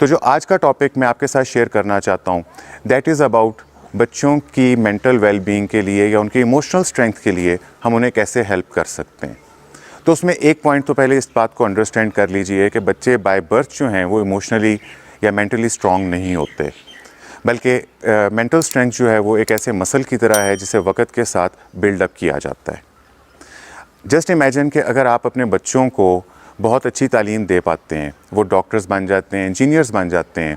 तो जो आज का टॉपिक मैं आपके साथ शेयर करना चाहता हूँ दैट इज़ अबाउट बच्चों की मेंटल वेलबींग के लिए या उनकी इमोशनल स्ट्रेंथ के लिए हम उन्हें कैसे हेल्प कर सकते हैं। तो उसमें एक पॉइंट तो पहले इस बात को अंडरस्टैंड कर लीजिए कि बच्चे बाय बर्थ जो हैं वो इमोशनली या मेंटली स्ट्रॉन्ग नहीं होते, बल्कि मेंटल स्ट्रेंथ जो है वो एक ऐसे मसल की तरह है जिसे वक्त के साथ बिल्डअप किया जाता है। जस्ट इमेजिन कि अगर आप अपने बच्चों को बहुत अच्छी तालीम दे पाते हैं, वो डॉक्टर्स बन जाते हैं, इंजीनियर्स बन जाते हैं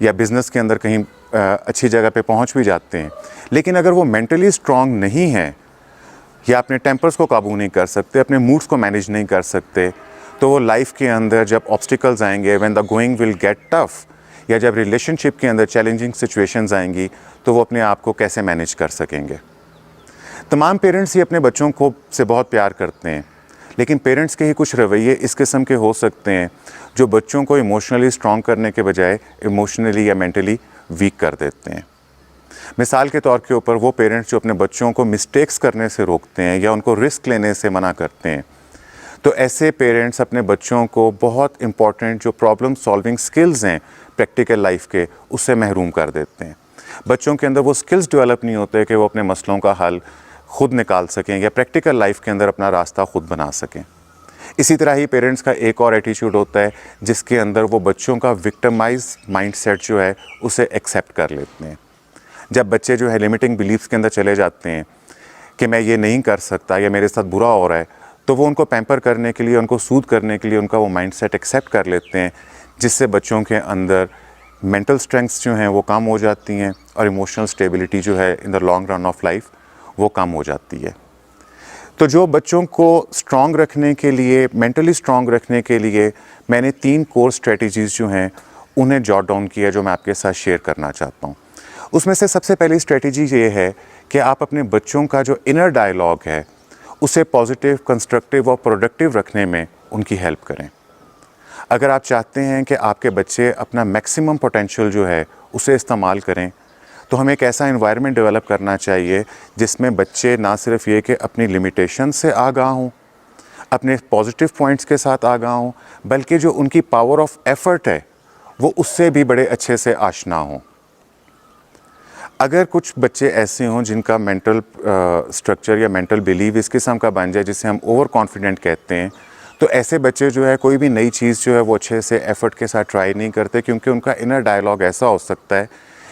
या बिज़नेस के अंदर कहीं अच्छी जगह पे पहुंच भी जाते हैं, लेकिन अगर वो मेंटली स्ट्रॉन्ग नहीं है या अपने टेम्पर्स को काबू नहीं कर सकते, अपने मूड्स को मैनेज नहीं कर सकते, तो वो लाइफ के अंदर जब ऑब्स्टिकल्स आएंगे, when the going will get tough, या जब रिलेशनशिप के अंदर चैलेंजिंग सिचुएशंस आएंगी, तो वो अपने आप को कैसे मैनेज कर सकेंगे। तमाम पेरेंट्स ही अपने बच्चों को से बहुत प्यार करते हैं, लेकिन पेरेंट्स के ही कुछ रवैये इस किस्म के हो सकते हैं जो बच्चों को इमोशनली स्ट्रॉन्ग करने के बजाय इमोशनली या मेंटली वीक कर देते हैं। मिसाल के तौर के ऊपर वो पेरेंट्स जो अपने बच्चों को मिस्टेक्स करने से रोकते हैं या उनको रिस्क लेने से मना करते हैं, तो ऐसे पेरेंट्स अपने बच्चों को बहुत इंपॉर्टेंट जो प्रॉब्लम सॉल्विंग स्किल्स हैं प्रैक्टिकल लाइफ के, उससे महरूम कर देते हैं। बच्चों के अंदर वो स्किल्स डेवलप नहीं होते कि वो अपने मसलों का हल खुद निकाल सकें या प्रैक्टिकल लाइफ के अंदर अपना रास्ता खुद बना सकें। इसी तरह ही पेरेंट्स का एक और एटीट्यूड होता है जिसके अंदर वो बच्चों का विक्टिमाइज माइंडसेट जो है उसे एक्सेप्ट कर लेते हैं। जब बच्चे जो है लिमिटिंग बिलीफ्स के अंदर चले जाते हैं कि मैं ये नहीं कर सकता या मेरे साथ बुरा हो रहा है, तो वो उनको पैम्पर करने के लिए, उनको सूद करने के लिए उनका वो माइंडसेट एक्सेप्ट कर लेते हैं, जिससे बच्चों के अंदर मेंटल स्ट्रेंथ्स जो हैं वो कम हो जाती हैं और इमोशनल स्टेबिलिटी जो है in the long run of life वो कम हो जाती है। तो जो बच्चों को स्ट्रॉन्ग रखने के लिए, मेंटली स्ट्रॉन्ग रखने के लिए मैंने 3 कोर स्ट्रेटजीज़ जो हैं उन्हें जॉट डाउन किया, जो मैं आपके साथ शेयर करना चाहता हूँ। उसमें से सबसे पहली स्ट्रेटजी ये है कि आप अपने बच्चों का जो इनर डायलॉग है उसे पॉजिटिव, कंस्ट्रक्टिव और प्रोडक्टिव रखने में उनकी हेल्प करें। अगर आप चाहते हैं कि आपके बच्चे अपना मैक्सिमम पोटेंशियल जो है उसे इस्तेमाल करें, तो हमें एक ऐसा एनवायरनमेंट डेवलप करना चाहिए जिसमें बच्चे ना सिर्फ ये कि अपनी लिमिटेशन से आगाह हों, अपने पॉजिटिव पॉइंट्स के साथ आगाह हों, बल्कि जो उनकी पावर ऑफ एफर्ट है वो उससे भी बड़े अच्छे से आशना हों। अगर कुछ बच्चे ऐसे हों जिनका मेंटल स्ट्रक्चर या मेंटल बिलीव इस किस्म का बन जाए जिसे हम ओवर कॉन्फिडेंट कहते हैं, तो ऐसे बच्चे जो है कोई भी नई चीज़ जो है वो अच्छे से एफ़र्ट के साथ ट्राई नहीं करते, क्योंकि उनका इनर डायलॉग ऐसा हो सकता है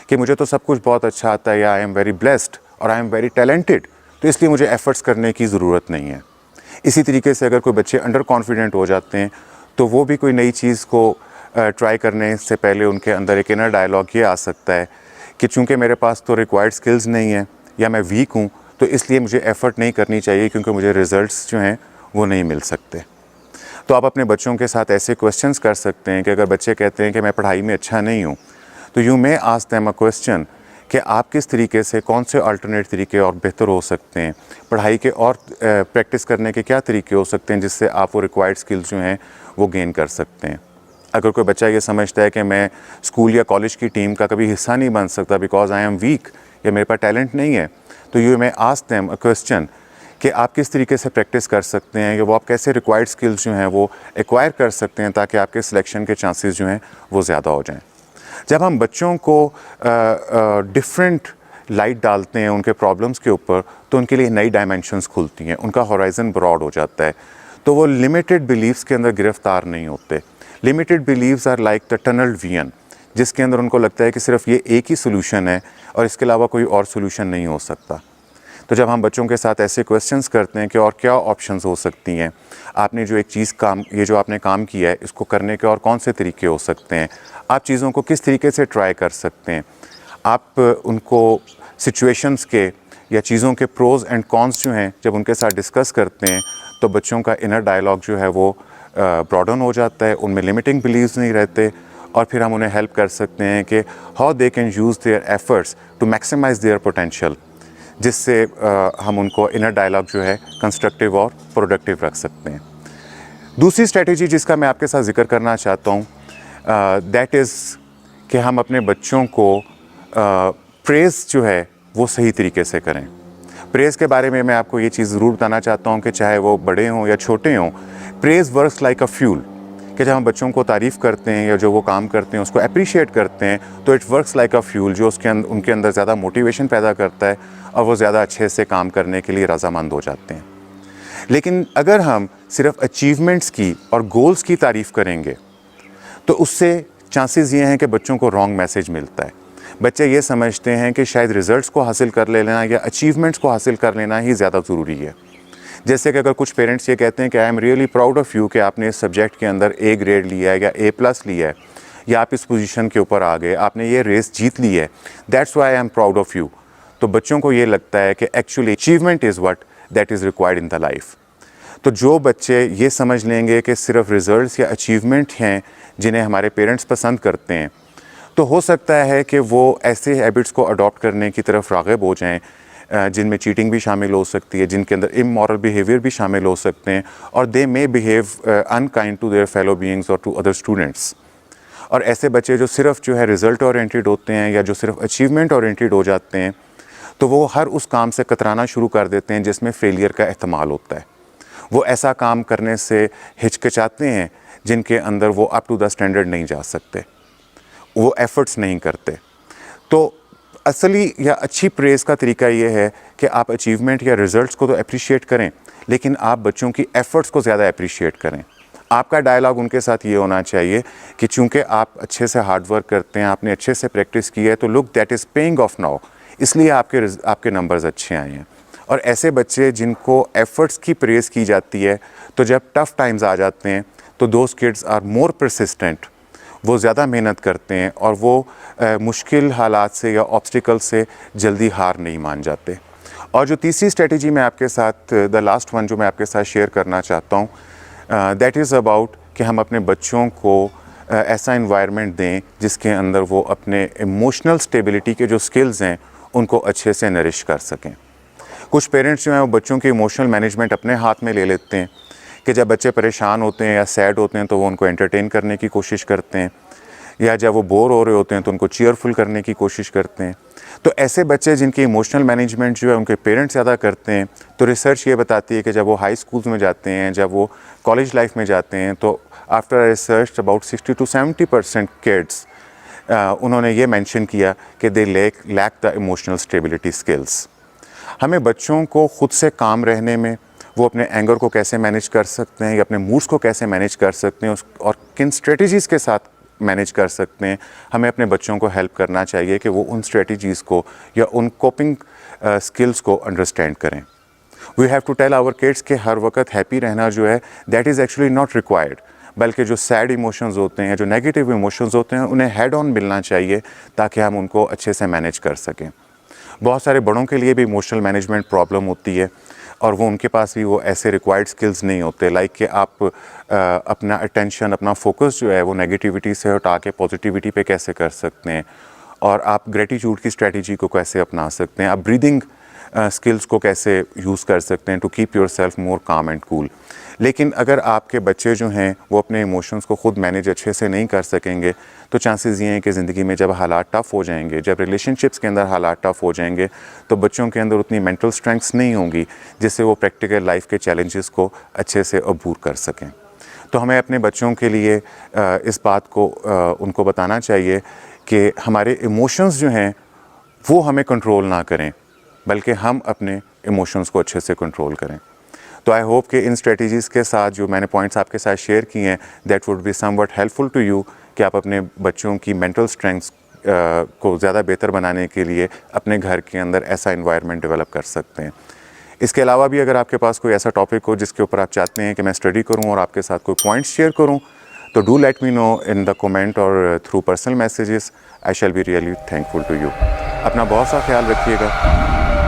कि मुझे तो सब कुछ बहुत अच्छा आता है, या आई एम वेरी ब्लेस्ड और आई एम वेरी टैलेंटेड, तो इसलिए मुझे एफ़र्ट्स करने की ज़रूरत नहीं है। इसी तरीके से अगर कोई बच्चे अंडर कॉन्फिडेंट हो जाते हैं, तो वो भी कोई नई चीज़ को ट्राई करने से पहले उनके अंदर एक इनर डायलॉग ये आ सकता है कि चूँकि मेरे पास तो रिक्वायर्ड स्किल्स नहीं है या मैं वीक हूँ, तो इसलिए मुझे एफ़र्ट नहीं करनी चाहिए क्योंकि मुझे रिज़ल्ट्स जो हैं वो नहीं मिल सकते। तो आप अपने बच्चों के साथ ऐसे क्वेश्चंस कर सकते हैं कि अगर बच्चे कहते हैं कि मैं पढ़ाई में अच्छा नहीं हूँ, तो you may ask them a question कि आप किस तरीके से, कौन से अल्टरनेट तरीके और बेहतर हो सकते हैं, पढ़ाई के और प्रैक्टिस करने के क्या तरीके हो सकते हैं जिससे आप वो रिक्वायर्ड स्किल्स जो हैं वो गेन कर सकते हैं। अगर कोई बच्चा ये समझता है कि मैं स्कूल या कॉलेज की टीम का कभी हिस्सा नहीं बन सकता बिकॉज आई एम वीक या मेरे पास टैलेंट नहीं है, तो you may ask them a question कि आप किस तरीके से प्रैक्टिस कर सकते हैं, या वो आप कैसे रिक्वायर्ड स्किल्स जो हैं वो एक्वायर कर सकते हैं ताकि आपके सिलेक्शन के चांसेस जो हैं वो ज़्यादा हो जाएं। जब हम बच्चों को डिफरेंट लाइट डालते हैं उनके प्रॉब्लम्स के ऊपर, तो उनके लिए नई डायमेंशंस खुलती हैं, उनका होराइज़न ब्रॉड हो जाता है, तो वो लिमिटेड बिलीव्स के अंदर गिरफ्तार नहीं होते। Limited beliefs are like the tunnel vision, जिसके अंदर उनको लगता है कि सिर्फ ये एक ही सोल्यूशन है और इसके अलावा कोई और सोल्यूशन नहीं हो सकता। तो जब हम बच्चों के साथ ऐसे क्वेश्चंस करते हैं कि और क्या ऑप्शंस हो सकती हैं, आपने जो एक चीज़ ये जो आपने काम किया है इसको करने के और कौन से तरीके हो सकते हैं, आप चीज़ों को किस तरीके से ट्राई कर सकते हैं, आप उनको सिचुएशंस के या चीज़ों के प्रोज़ एंड कॉन्स जो हैं जब उनके साथ डिस्कस करते हैं, तो बच्चों का इनर डायलॉग जो है वो ब्रॉडन हो जाता है, उनमें लिमिटिंग बिलीव्स नहीं रहते, और फिर हम उन्हें हेल्प कर सकते हैं कि how they can use their efforts to maximise their potential, जिससे हम उनको इनर डायलॉग जो है कंस्ट्रक्टिव और प्रोडक्टिव रख सकते हैं। दूसरी स्ट्रेटजी जिसका मैं आपके साथ जिक्र करना चाहता हूँ दैट इज़ कि हम अपने बच्चों को प्रेज़ जो है वो सही तरीके से करें। प्रेज़ के बारे में मैं आपको ये चीज़ ज़रूर बताना चाहता हूँ कि चाहे वो बड़े हों या छोटे हों, praise works like a fuel, कि जब हम बच्चों को तारीफ़ करते हैं या जो वो काम करते हैं उसको अप्रिशिएट करते हैं, तो it works like a fuel, जो उनके अंदर ज़्यादा मोटिवेशन पैदा करता है और वो ज़्यादा अच्छे से काम करने के लिए रज़ामंद हो जाते हैं। लेकिन अगर हम सिर्फ अचीवमेंट्स की और गोल्स की तारीफ़ करेंगे तो उससे चांसेस ये हैं कि बच्चों को रॉन्ग मैसेज मिलता है। बच्चे ये समझते हैं कि शायद रिज़ल्ट्स को हासिल कर लेना या अचीवमेंट्स को हासिल कर लेना ही ज़्यादा ज़रूरी है। जैसे कि अगर कुछ पेरेंट्स ये कहते हैं कि I am really proud of you कि आपने इस सब्जेक्ट के अंदर ए ग्रेड लिया है या A+ लिया है, या आप इस पोजीशन के ऊपर आ गए, आपने ये रेस जीत ली है, that's why I am proud of you. तो बच्चों को ये लगता है कि actually achievement is what that is required in the life. तो जो बच्चे ये समझ लेंगे कि सिर्फ रिज़ल्ट्स या अचीवमेंट हैं जिन्हें हमारे पेरेंट्स पसंद करते हैं, तो हो सकता है कि वो ऐसे हैबिट्स को अडॉप्ट करने की तरफ राग़िब हो जाएं जिनमें चीटिंग भी शामिल हो सकती है, जिनके अंदर इमोरल बिहेवियर भी शामिल हो सकते हैं, और they may behave unkind to their fellow beings और टू अदर स्टूडेंट्स। और ऐसे बच्चे जो सिर्फ जो है रिज़ल्ट ओरिएंटेड होते हैं या जो सिर्फ अचीवमेंट ओरिएंटेड हो जाते हैं, तो वो हर उस काम से कतराना शुरू कर देते हैं जिसमें फेलियर का एहतमाल होता है। वो ऐसा काम करने से हिचकिचाते हैं जिनके अंदर वो अप टू द स्टैंडर्ड नहीं जा सकते, वो एफ़र्ट्स नहीं करते। तो असली या अच्छी प्रेज़ का तरीका ये है कि आप अचीवमेंट या रिज़ल्ट्स को तो अप्रिशिएट करें, लेकिन आप बच्चों की एफ़र्ट्स को ज़्यादा अप्रिशिएट करें। आपका डायलॉग उनके साथ ये होना चाहिए कि चूँकि आप अच्छे से हार्ड वर्क करते हैं, आपने अच्छे से प्रैक्टिस की है, तो look that is paying off now, इसलिए आपके नंबर्स अच्छे आए हैं। और ऐसे बच्चे जिनको एफ़र्ट्स की प्रेज़ की जाती है, तो जब टफ़ टाइम्स आ जाते हैं तो those kids are more persistent, वो ज़्यादा मेहनत करते हैं और वो मुश्किल हालात से या ऑब्स्टिकल से जल्दी हार नहीं मान जाते। और जो तीसरी स्ट्रेटजी मैं आपके साथ, द लास्ट वन जो मैं आपके साथ शेयर करना चाहता हूँ, दैट इज़ अबाउट कि हम अपने बच्चों को ऐसा इन्वायरमेंट दें जिसके अंदर वो अपने इमोशनल स्टेबिलिटी के जो स्किल्स हैं उनको अच्छे से नरिश कर सकें। कुछ पेरेंट्स जो हैं वो बच्चों के इमोशनल मैनेजमेंट अपने हाथ में ले लेते हैं कि जब बच्चे परेशान होते हैं या सैड होते हैं तो वो उनको एंटरटेन करने की कोशिश करते हैं, या जब वो बोर हो रहे होते हैं तो उनको चीयरफुल करने की कोशिश करते हैं। तो ऐसे बच्चे जिनकी इमोशनल मैनेजमेंट जो है उनके पेरेंट्स ज़्यादा करते हैं, तो रिसर्च ये बताती है कि जब वो हाई स्कूल्स में जाते हैं, जब वो कॉलेज लाइफ में जाते हैं, तो after research about 60 to 70% kids उन्होंने ये मेंशन किया कि they lack the emotional stability skills. हमें बच्चों को ख़ुद से काम रहने में, वो अपने एंगर को कैसे मैनेज कर सकते हैं या अपने मूड्स को कैसे मैनेज कर सकते हैं और किन स्ट्रेटजीज़ के साथ मैनेज कर सकते हैं, हमें अपने बच्चों को हेल्प करना चाहिए कि वो उन स्ट्रेटजीज़ को या उन कोपिंग स्किल्स को अंडरस्टैंड करें। We have to tell our kids कि हर वक्त हैप्पी रहना जो है that is actually not required, बल्कि जो सैड इमोशंस होते हैं, जो नेगेटिव इमोशंस होते हैं, उन्हें हेड ऑन मिलना चाहिए ताकि हम उनको अच्छे से मैनेज कर सकें। बहुत सारे बड़ों के लिए भी इमोशनल मैनेजमेंट प्रॉब्लम होती है और वो उनके पास भी वो ऐसे रिक्वायर्ड स्किल्स नहीं होते, लाइक कि आप अपना अटेंशन, अपना फोकस जो है वो नेगेटिविटी से हटा के पॉजिटिविटी पे कैसे कर सकते हैं, और आप ग्रेटिट्यूड की स्ट्रेटजी को कैसे अपना सकते हैं, आप ब्रीदिंग स्किल्स को कैसे यूज़ कर सकते हैं to keep yourself more calm and cool. लेकिन अगर आपके बच्चे जो हैं वो अपने इमोशंस को ख़ुद मैनेज अच्छे से नहीं कर सकेंगे, तो चांसेस ये हैं कि ज़िंदगी में जब हालात टफ़ हो जाएंगे, जब रिलेशनशिप्स के अंदर हालात टफ़ हो जाएंगे, तो बच्चों के अंदर उतनी मेंटल स्ट्रेंथ्स नहीं होंगी जिससे वो प्रैक्टिकल लाइफ के चैलेंजेस को अच्छे से अबूर कर सकें। तो हमें अपने बच्चों के लिए इस बात को उनको बताना चाहिए कि हमारे इमोशंस जो हैं वो हमें कंट्रोल ना करें, बल्कि हम अपने इमोशंस को अच्छे से कंट्रोल करें। तो आई होप कि इन स्ट्रेटजीज़ के साथ जो मैंने पॉइंट्स आपके साथ शेयर किए हैं, that would be somewhat helpful to you, कि आप अपने बच्चों की मेंटल स्ट्रेंथ्स को ज़्यादा बेहतर बनाने के लिए अपने घर के अंदर ऐसा एनवायरनमेंट डेवलप कर सकते हैं। इसके अलावा भी अगर आपके पास कोई ऐसा टॉपिक हो जिसके ऊपर आप चाहते हैं कि मैं स्टडी करूं और आपके साथ कोई पॉइंट्स शेयर करूं, तो do let me know in the comment और through personal messages. I shall be really thankful to you. अपना बहुत सा ख्याल रखिएगा।